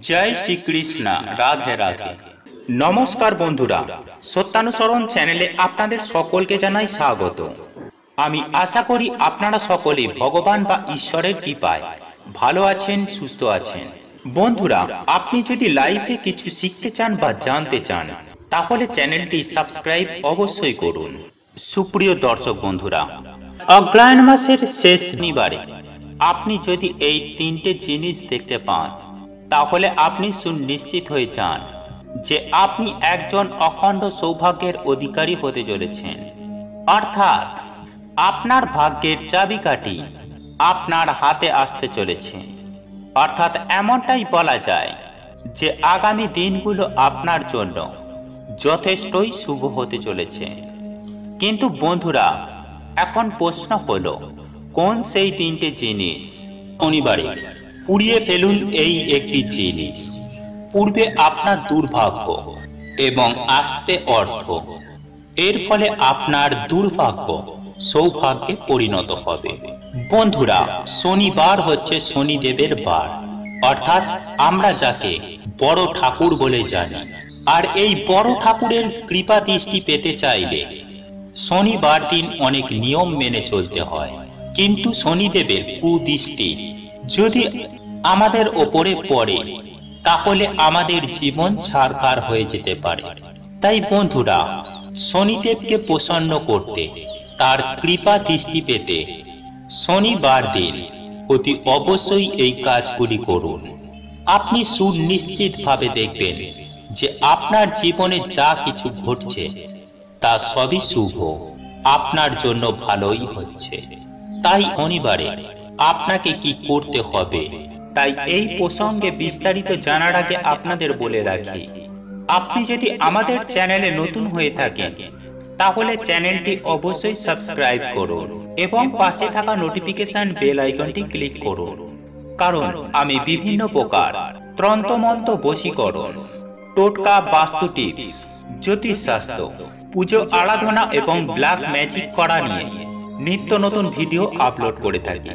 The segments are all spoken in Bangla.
জয় শ্রীকৃষ্ণ। রাধে রাধে। নমস্কার বন্ধুরা, সত্যানুসরণ চ্যানেলে আপনাদের সকলকে জানাই স্বাগত। আমি আশা করি আপনারা সকলে ভগবান বা ঈশ্বরের কৃপায় ভালো আছেন, সুস্থ আছেন। বন্ধুরা, আপনি যদি লাইফে কিছু শিখতে চান বা জানতে চান তাহলে চ্যানেলটি সাবস্ক্রাইব অবশ্যই করুন। সুপ্রিয় দর্শক বন্ধুরা, অগ্রহায়ণ মাসের শেষ শনিবারে আপনি যদি এই তিনটে জিনিস দেখতে পান তাহলে আপনি সুনিশ্চিত হয়ে যান যে আপনি একজন অখণ্ড সৌভাগ্যের অধিকারী হতে চলেছেন। অর্থাৎ আপনার ভাগ্যের চাবিকাঠি আপনার হাতে আসতে চলেছে। অর্থাৎ এমনটাই বলা যায় যে আগামী দিনগুলো আপনার জন্য যথেষ্টই শুভ হতে চলেছে। কিন্তু বন্ধুরা, এখন প্রশ্ন হলো, কোন সেই তিনটে জিনিস? শনিবারে পুড়িয়ে ফেলুন এই একটি জিনিস। পূর্বে আপনার দুর্ভাগ্য এবং আসবে অর্থ। এর ফলে আপনার দুর্ভাগ্য সৌভাগ্যে পরিণত হবে। বন্ধুরা, শনিবার হচ্ছে শনিদেবের বার, অর্থাৎ আমরা যাকে বড় ঠাকুর বলে জানি। আর এই বড় ঠাকুরের কৃপা দৃষ্টি পেতে চাইলে শনিবার দিন অনেক নিয়ম মেনে চলতে হয়। কিন্তু শনিদেবের কুদৃষ্টি যদি আমাদের ওপরে পড়ে তাহলে আমাদের জীবন ছারখার হয়ে যেতে পারে। তাই বন্ধুরা, শনিদেবকে প্রসন্ন করতে, তার কৃপা দৃষ্টি পেতে শনিবার দিন অতি অবশ্যই এই কাজগুলি করুন। আপনি সুনিশ্চিতভাবে দেখবেন যে আপনার জীবনে যা কিছু ঘটছে তা সবই শুভ, আপনার জন্য ভালোই হচ্ছে। তাই শনিবারে আপনাকে কি করতে হবে, তাই এই প্রসঙ্গে বিস্তারিত জানার আগে আপনাদের বলে রাখি, আপনি যদি আমাদের চ্যানেলে নতুন হয়ে থাকেন তাহলে চ্যানেলটি অবশ্যই সাবস্ক্রাইব করুন এবং পাশে থাকা নোটিফিকেশন বেল আইকনটি ক্লিক করুন। কারণ আমি বিভিন্ন প্রকার তন্ত্রমন্ত্র, বশীকরণ, টোটকা, বাস্তু টিপস, জ্যোতিষশাস্ত্র, পুজো আরাধনা এবং ব্ল্যাক ম্যাজিক করা নিয়ে নিত্য নতুন ভিডিও আপলোড করে থাকি,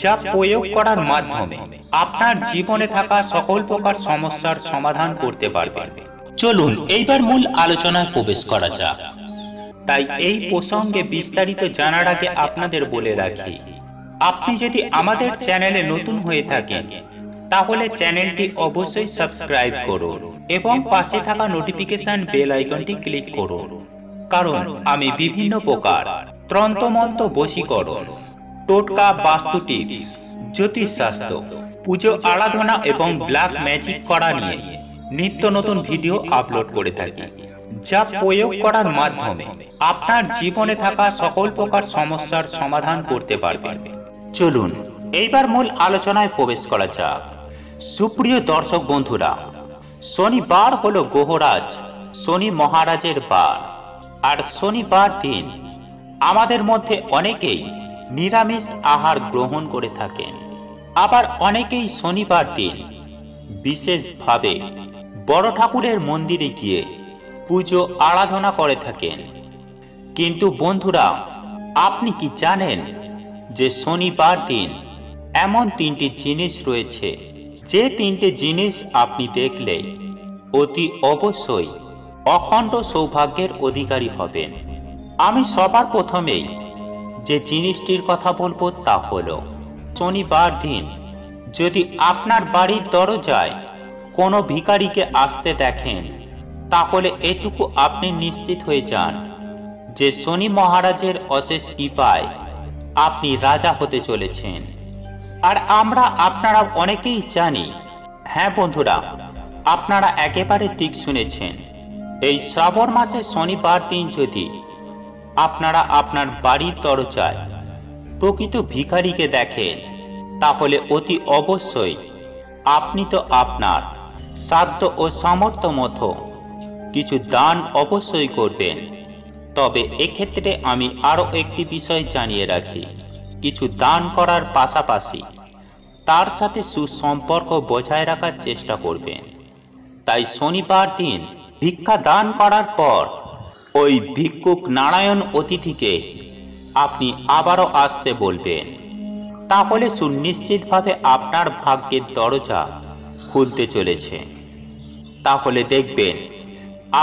যা প্রয়োগ করার মাধ্যমে আপনার জীবনে থাকা সকল প্রকার সমস্যার সমাধান করতে পারবেন। চলুন এইবার মূল আলোচনায় প্রবেশ করা যাক। তাই এই প্রসঙ্গে বিস্তারিত জানার আগে আপনাদের বলে রাখি, আপনি যদি আমাদের চ্যানেলে নতুন হয়ে থাকেন তাহলে চ্যানেলটি অবশ্যই সাবস্ক্রাইব করুন এবং পাশে থাকা নোটিফিকেশন বেল আইকনটি ক্লিক করুন। কারণ আমি বিভিন্ন প্রকার তন্ত্রমন্ত্র, বশীকরণ, টোটকা, বাস্তু টিপস, জ্যোতিষশাস্ত্র, পুজো আরাধনা এবং ব্ল্যাক ম্যাজিক করা নিয়ে নিত্য নতুন ভিডিও আপলোড করে থাকি, যা প্রয়োগ করার মাধ্যমে আপনার জীবনে থাকা সকল প্রকার সমস্যার সমাধান করতে পারবেন। চলুন এইবার মূল আলোচনায় প্রবেশ করা যাক। সুপ্রিয় দর্শক বন্ধুরা, শনিবার হলো গ্রহরাজ শনি মহারাজের বার। আর শনিবার দিন আমাদের মধ্যে অনেকেই নিরামিষ আহার গ্রহণ করে থাকেন। আবার অনেকেই শনিবার দিন বিশেষভাবে বড় ঠাকুরের মন্দিরে গিয়ে পুজো আরাধনা করে থাকেন। কিন্তু বন্ধুরা, আপনি কি জানেন যে শনিবার দিন এমন তিনটি জিনিস রয়েছে, যে তিনটে জিনিস আপনি দেখলে অতি অবশ্যই অখণ্ড সৌভাগ্যের অধিকারী হবেন? আমি সবার প্রথমেই যে জিনিসটির কথা বলবো তা হলো, শনিবার দিন যদি আপনার বাড়ির দরজায় কোনো ভিখারিকে আসতে দেখেন তাহলে এটুকু আপনি নিশ্চিত হয়ে যান যে শনি মহারাজের অশেষ কৃপায় আপনি রাজা হতে চলেছেন। আর আপনারা অনেকেই জানি, হ্যাঁ বন্ধুরা, আপনারা একেবারে ঠিক শুনেছেন, এই শ্রাবণ মাসে শনিবার দিন যদি আপনারা আপনার বাড়ির দরজায় প্রকৃত ভিখারিকে দেখেন তাহলে অতি অবশ্যই আপনি তো আপনার সাধ্য ও সামর্থ্য মতো কিছু দান অবশ্যই করবেন। তবে এক্ষেত্রে আমি আরও একটি বিষয় জানিয়ে রাখি, কিছু দান করার পাশাপাশি তার সাথে সুসম্পর্ক বজায় রাখার চেষ্টা করবেন। তাই শনিবার দিন ভিক্ষা দান করার পর ওই ভিক্ষুক নারায়ণ অতিথিকে আপনি আবারও আসতে বলবেন। তাহলে সুনিশ্চিতভাবে আপনার ভাগ্যের দরজা খুলতে চলেছে। তাহলে দেখবেন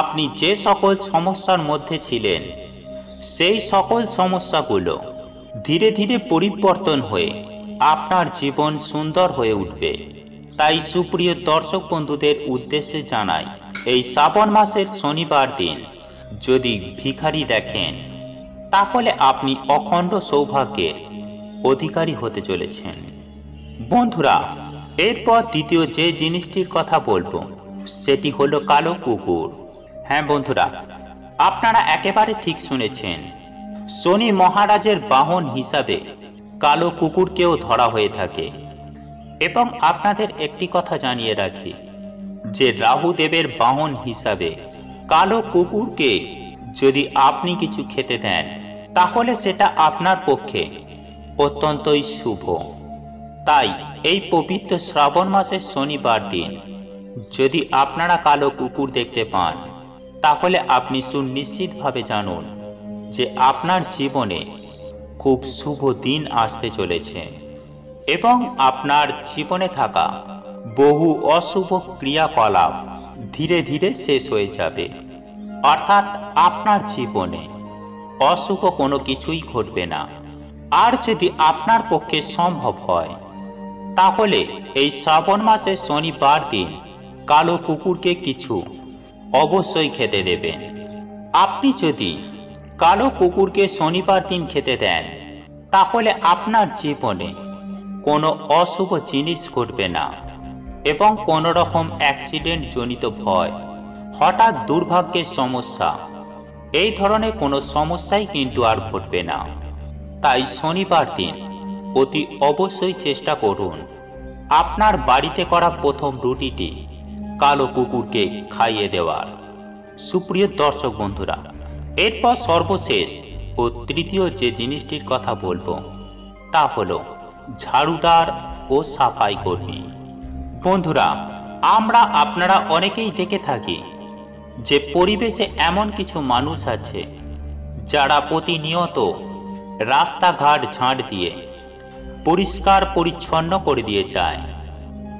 আপনি যে সকল সমস্যার মধ্যে ছিলেন সেই সকল সমস্যাগুলো ধীরে ধীরে পরিবর্তন হয়ে আপনার জীবন সুন্দর হয়ে উঠবে। তাই সুপ্রিয় দর্শক বন্ধুদের উদ্দেশ্যে জানাই, এই শ্রাবণ মাসের শনিবার দিন যদি ভিখারি দেখেন তাহলে আপনি অখণ্ড সৌভাগ্যের অধিকারী হতে চলেছেন। বন্ধুরা, এরপর দ্বিতীয় যে জিনিসটির কথা বলবো সেটি হলো কালো কুকুর। হ্যাঁ বন্ধুরা, আপনারা একেবারে ঠিক শুনেছেন, শনি মহারাজের বাহন হিসাবে কালো কুকুরকেও ধরা হয়ে থাকে। এবং আপনাদের একটি কথা জানিয়ে রাখি যে রাহু দেবের বাহন হিসাবে কালো কুকুরকে যদি আপনি কিছু খেতে দেন তাহলে সেটা আপনার পক্ষে অত্যন্তই শুভ। তাই এই পবিত্র শ্রাবণ মাসের শনিবার দিন যদি আপনারা কালো কুকুর দেখতে পান তাহলে আপনি সুনিশ্চিতভাবে জানুন যে আপনার জীবনে খুব শুভ দিন আসতে চলেছে এবং আপনার জীবনে থাকা বহু অশুভ ক্রিয়াকলাপ ধীরে ধীরে শেষ হয়ে যাবে। অর্থাৎ আপনার জীবনে অশুভ কোনো কিছুই ঘটবে না। আর যদি আপনার পক্ষে সম্ভব হয় তাহলে এই শ্রাবণ মাসের শনিবার দিন কালো কুকুরকে কিছু অবশ্যই খেতে দেবেন। আপনি যদি কালো কুকুরকে শনিবার দিন খেতে দেন তাহলে আপনার জীবনে কোনো অশুভ জিনিস ঘটবে না এবং কোনো রকম অ্যাক্সিডেন্ট জনিত ভয়, হঠাৎ দুর্ভাগ্যের সমস্যা, এই ধরনের কোনো সমস্যাই কিন্তু আর ঘটবে না। তাই শনিবার দিন অতি অবশ্যই চেষ্টা করুন আপনার বাড়িতে করা প্রথম রুটিটি কালো কুকুরকে খাইয়ে দেওয়ার। সুপ্রিয় দর্শক বন্ধুরা, এরপর সর্বশেষ ও তৃতীয় যে জিনিসটির কথা বলবো তা হলো ঝাড়ুদার ও সাফাই কর্মী। বন্ধুরা, আমরা আপনারা অনেকেই দেখে থাকি যে পরিবেশে এমন কিছু মানুষ আছে যারা প্রতিনিয়ত রাস্তাঘাট ঝাড় দিয়ে পরিষ্কার পরিচ্ছন্ন করে দিয়ে যায়।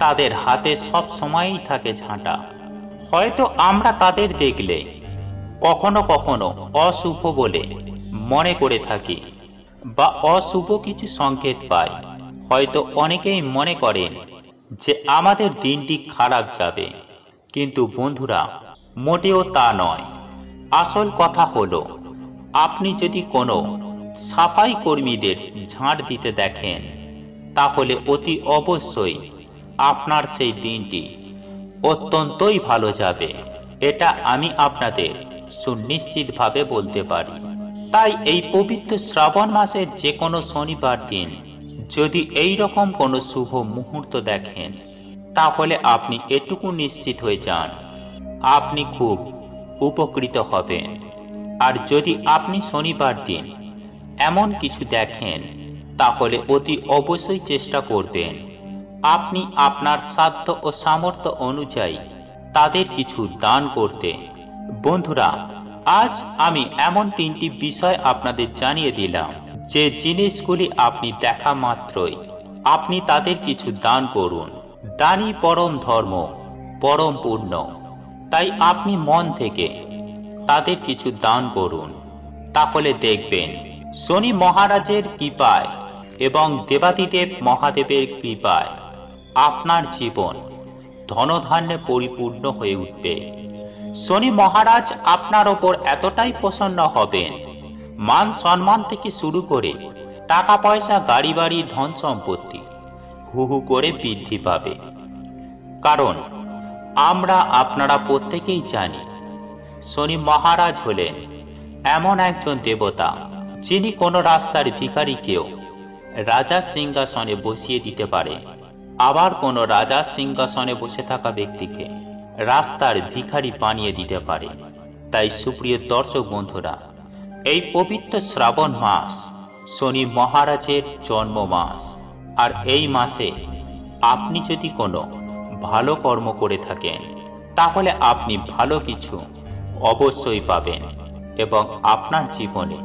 তাদের হাতে সব সময়ই থাকে ঝাঁটা। হয়তো আমরা তাদের দেখলে কখনো কখনো অশুভ বলে মনে করে থাকি বা অশুভ কিছু সংকেত পাই। হয়তো অনেকেই মনে করেন যে আমাদের দিনটি খারাপ যাবে, কিন্তু বন্ধুরা মোটেও তা নয়। আসল কথা হলো আপনি যদি কোনো সাফাই কর্মীদের ঝাড় দিতে দেখেন তাহলে অতি অবশ্যই আপনার সেই দিনটি অত্যন্তই ভালো যাবে। এটা আমি আপনাদের সুনিশ্চিতভাবে বলতে পারি। তাই এই পবিত্র শ্রাবণ মাসের যে কোনো শনিবার দিন যদি এই রকম কোনো শুভ মুহূর্ত দেখেন তাহলে আপনি এটুকু নিশ্চিত হয়ে যান আপনি খুব উপকৃত হবেন। আর যদি আপনি শনিবার দিন এমন কিছু দেখেন তাহলে অতি অবশ্যই চেষ্টা করবেন আপনি আপনার সাধ্য ও সামর্থ্য অনুযায়ী তাদের কিছু দান করতে। বন্ধুরা, আজ আমি এমন তিনটি বিষয় আপনাদের জানিয়ে দিলাম যে জিনিসগুলি আপনি দেখা মাত্রই আপনি তাদের কিছু দান করুন। দানই পরম ধর্ম, পরম পুণ্য। তাই আপনি মন থেকে তাদের কিছু দান করুন। তাহলে দেখবেন শনি মহারাজের কৃপায় এবং দেবাদিদেব মহাদেবের কৃপায় আপনার জীবন ধনধান্যে পরিপূর্ণ হয়ে উঠবে। শনি মহারাজ আপনার ওপর এতটাই প্রসন্ন হবেন, মান সম্মান থেকে শুরু করে টাকা পয়সা, গাড়ি বাড়ি, ধন সম্পত্তি হু হু করে বৃদ্ধি পাবে। কারণ আমরা আপনারা প্রত্যেকেই জানি শনি মহারাজ হলেন এমন একজন দেবতা যিনি কোনো রাস্তার ভিখারিকেও রাজার সিংহাসনে বসিয়ে দিতে পারে, আবার কোনো রাজার সিংহাসনে বসে থাকা ব্যক্তিকে রাস্তার ভিখারি বানিয়ে দিতে পারে। তাই সুপ্রিয় দর্শক বন্ধুরা, এই পবিত্র শ্রাবণ মাস শনি মহারাজের জন্ম মাস। আর এই মাসে আপনি যদি কোনো ভালো কর্ম করে থাকেন তাহলে আপনি ভালো কিছু অবশ্যই পাবেন এবং আপনার জীবনে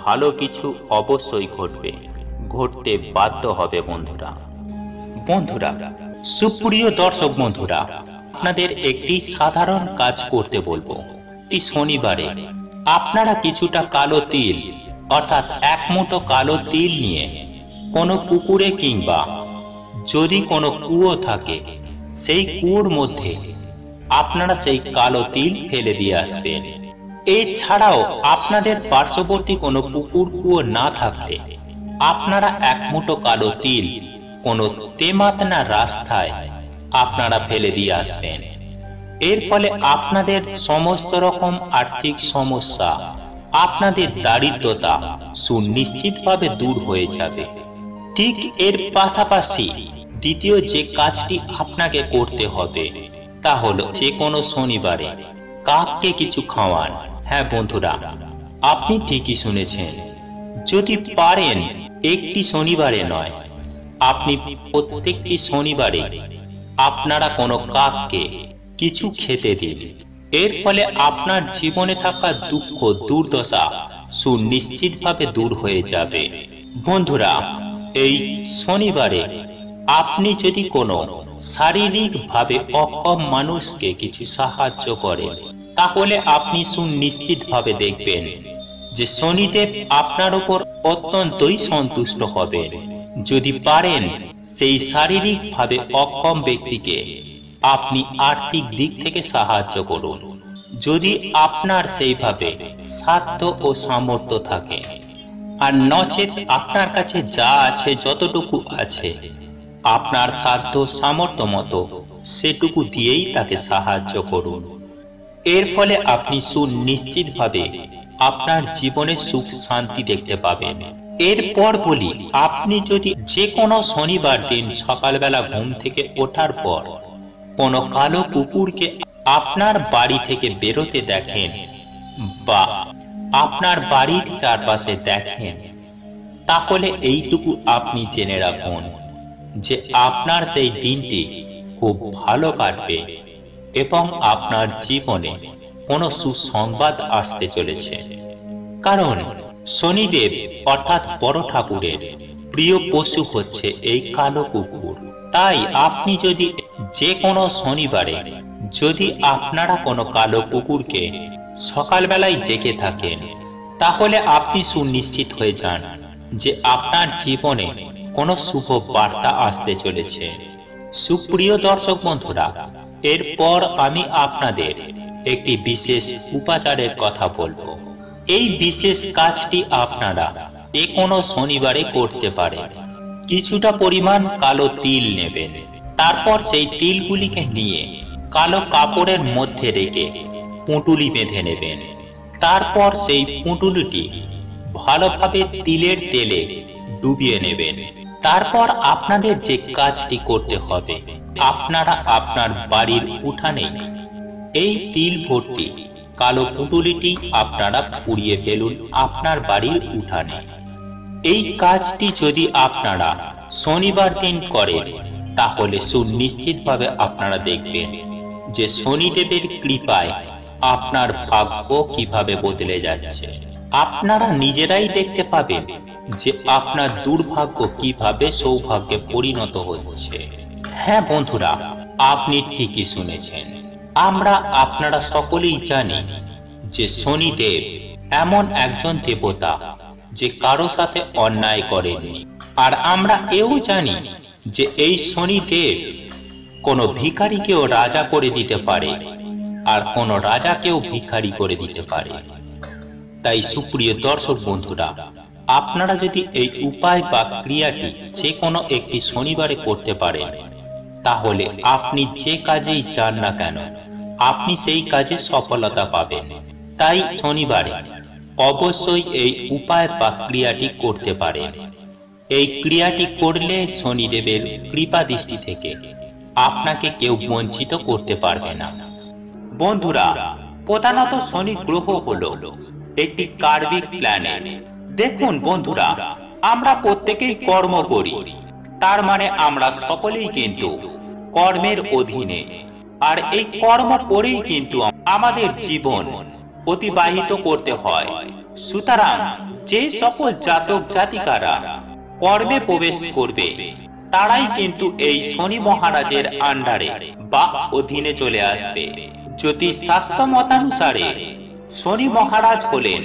ভালো কিছু অবশ্যই ঘটবে, ঘটতে বাধ্য হবে। বন্ধুরা, সুপ্রিয় দর্শক বন্ধুরা, আপনাদের একটি সাধারণ কাজ করতে বলবো। এই শনিবারে আপনারা কিছুটা কালো তিল অর্থাৎ 1 মুঠো কালো তিল নিয়ে কোনো পুকুরে কিংবা যদি কোনো কুয়ো থাকে সেই কুয়োর মধ্যে আপনারা সেই কালো তিল ফেলে দিয়ে আসবেন। এছাড়াও আপনাদের পার্শ্ববর্তী কোনো পুকুর কুয়ো না থাকলে আপনারা 1 মুঠো কালো তিল কোনো তেমাতনা রাস্তায় আপনারা ফেলে দিয়ে আসবেন। এর ফলে আপনাদের সমস্ত রকম আর্থিক সমস্যা, আপনাদের দারিদ্রতা সুনিশ্চিতভাবে দূর হয়ে যাবে। ঠিক এর পাশাপাশি দ্বিতীয় যে কাজটি আপনাকে করতে হবে তা হলো যে কোনো শনিবারে কাককে কিছু খাওয়ান। হ্যাঁ বন্ধুরা, আপনি ঠিকই শুনেছেন। যদি পারেন একটি শনিবারে নয়, আপনি প্রত্যেকটি শনিবারে আপনারা কোনো কাককে কিছু খেতে দিন। এর ফলে আপনার জীবনে থাকা দুঃখ দুর্দশা সুনিশ্চিতভাবে দূর হয়ে যাবে। বন্ধুরা, এই শনিবারে আপনি যদি কোনো শারীরিকভাবে অক্ষম মানুষকে কিছু সাহায্য করেন, তাহলে আপনি সুনিশ্চিতভাবে দেখবেন যে শনিদেব আপনার উপর অত্যন্তই সন্তুষ্ট হবেন। যদি পারেন সেই শারীরিকভাবে অক্ষম ব্যক্তিকে আপনি আর্থিক দিক থেকে সাহায্য করুন। যদি আপনার সেইভাবে সাধ্য ও সামর্থ্য থাকে, আর নচেত আপনার কাছে যা আছে, যতটুকু আছে আপনার সাধ্য সামর্থ্য মতো সেটুকু দিয়েই তাকে সাহায্য করুন। এর ফলে আপনি সুনিশ্চিতভাবে আপনার জীবনে সুখ শান্তি দেখতে পাবেন। এরপর বলি, আপনি যদি যে কোনো শনিবার দিন সকালবেলা ঘুম থেকে ওঠার পর কোনো কালো কুকুরকে আপনার বাড়ি থেকে বেরোতে দেখেন বা আপনার বাড়ির চারপাশে দেখেন, তাহলে এইটুকু আপনি জেনে রাখুন যে আপনার সেই দিনটি খুব ভালো কাটবে এবং আপনার জীবনে কোনো সুসংবাদ আসতে চলেছে। কারণ শনিদেব অর্থাৎ বড় ঠাকুরের প্রিয় পশু হচ্ছে এই কালো কুকুর। তাই আপনি যদি যে কোনো শনিবারে যদি আপনারা কোনো কালো কুকুরকে সকালবেলায় দেখে থাকেন, তাহলে আপনি সুনিশ্চিত হয়ে যান যে আপনার জীবনে কোনো শুভ বার্তা আসতে চলেছে। সুপ্রিয় দর্শক বন্ধুরা, এরপর আমি আপনাদের একটি বিশেষ উপাচারের কথা বলবো। এই বিশেষ কাজটি আপনারা যে কোনো শনিবারে করতে পারেন। কিছুটা পরিমাণ কালো তিল নেবেন, তারপর সেই তিলগুলিকে নিয়ে কালো কাপড়ের মধ্যে রেখে পুঁটুলি বেঁধে নেবেন। তারপর সেই পুঁটুলিটি ভালোভাবে তিলের তেলে ডুবিয়ে নেবেন। তারপর আপনাদের যে কাজটি করতে হবে, আপনারা আপনার বাড়ির উঠানে এই তিল ভর্তি কালো পুঁটুলিটি আপনারা পুড়িয়ে ফেলুন আপনার বাড়ির উঠানে। এই কাজটি যদি আপনারা শনিবার দিন করেন, তাহলে সুনিশ্চিতভাবে আপনারা দেখবেন যে শনিদেবের কৃপায় আপনার ভাগ্য কিভাবে বদলে যাচ্ছে। আপনারা নিজেরাই দেখতে পাবেন যে আপনার দুর্ভাগ্য কিভাবে সৌভাগ্যে পরিণত হচ্ছে। হ্যাঁ বন্ধুরা, আপনি ঠিকই শুনেছেন। আপনারা সকলেই জানি যে শনিদেব এমন একজন দেবতা যে কারো সাথে অন্যায় করেননি। আর আমরা এও জানি যে এই শনিদেব কোনো ভিখারিকেও রাজা করে দিতে পারে, আর কোনো রাজাকেও ভিখারি করে দিতে পারে। তাই সুপ্রিয় দর্শক বন্ধুরা, আপনারা যদি এই উপায় বা ক্রিয়াটি যে কোনো একটি শনিবারে করতে পারেন, তাহলে আপনি যে কাজেই চান না কেন আপনি সেই কাজে সফলতা পাবেন। তাই শনিবারে অবশ্যই এই উপায় বা ক্রিয়াটি করতে পারেন। এই ক্রিয়াটি করলে শনিদেবের কৃপা দৃষ্টি থেকে আপনাকে কেউ বঞ্চিত করতে পারবে না। বন্ধুরা, প্রধানত শনি গ্রহ হলো একটি কার্মিক প্ল্যানেট। দেখুন বন্ধুরা, আমরা প্রত্যেকেই কর্ম করি, তার মানে আমরা সকলেই কিন্তু কর্মের অধীনে। আর এই কর্ম করেই কিন্তু আমাদের জীবন অতিবাহিত করতে হয়। সুতরাং যে সকল জাতক জাতিকারা কর্মে প্রবেশ করবে তারাই কিন্তু এই শনি মহারাজের আন্ডারে বা অধীনে চলে আসবে। জ্যোতিষ শাস্ত্র মতানুসারে শনি মহারাজ হলেন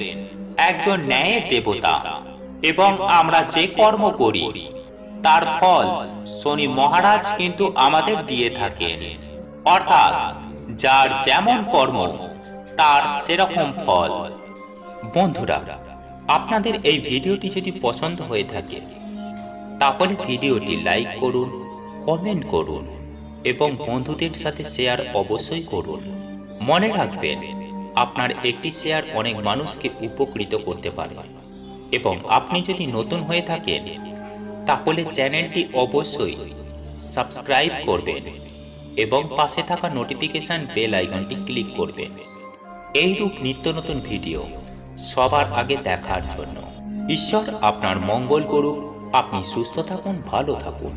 একজন ন্যায়ের দেবতা এবং আমরা যে কর্ম করি তার ফল শনি মহারাজ কিন্তু আমাদের দিয়ে থাকেন। অর্থাৎ যার যেমন কর্ম তার সেরকম ফল। বন্ধুরা, আপনাদের এই ভিডিওটি যদি পছন্দ হয়ে থাকে তাহলে ভিডিওটি লাইক করুন, কমেন্ট করুন এবং বন্ধুদের সাথে শেয়ার অবশ্যই করুন। মনে রাখবেন, আপনার একটি শেয়ার অনেক মানুষকে উপকৃত করতে পারে। এবং আপনি যদি নতুন হয়ে থাকেন তাহলে চ্যানেলটি অবশ্যই সাবস্ক্রাইব করবেন এবং পাশে থাকা নোটিফিকেশন বেল আইকনটি ক্লিক করবেন এইরূপ নিত্য নতুন ভিডিও সবার আগে দেখার জন্য। ঈশ্বর আপনার মঙ্গল করুক। আপনি সুস্থ থাকুন, ভালো থাকুন।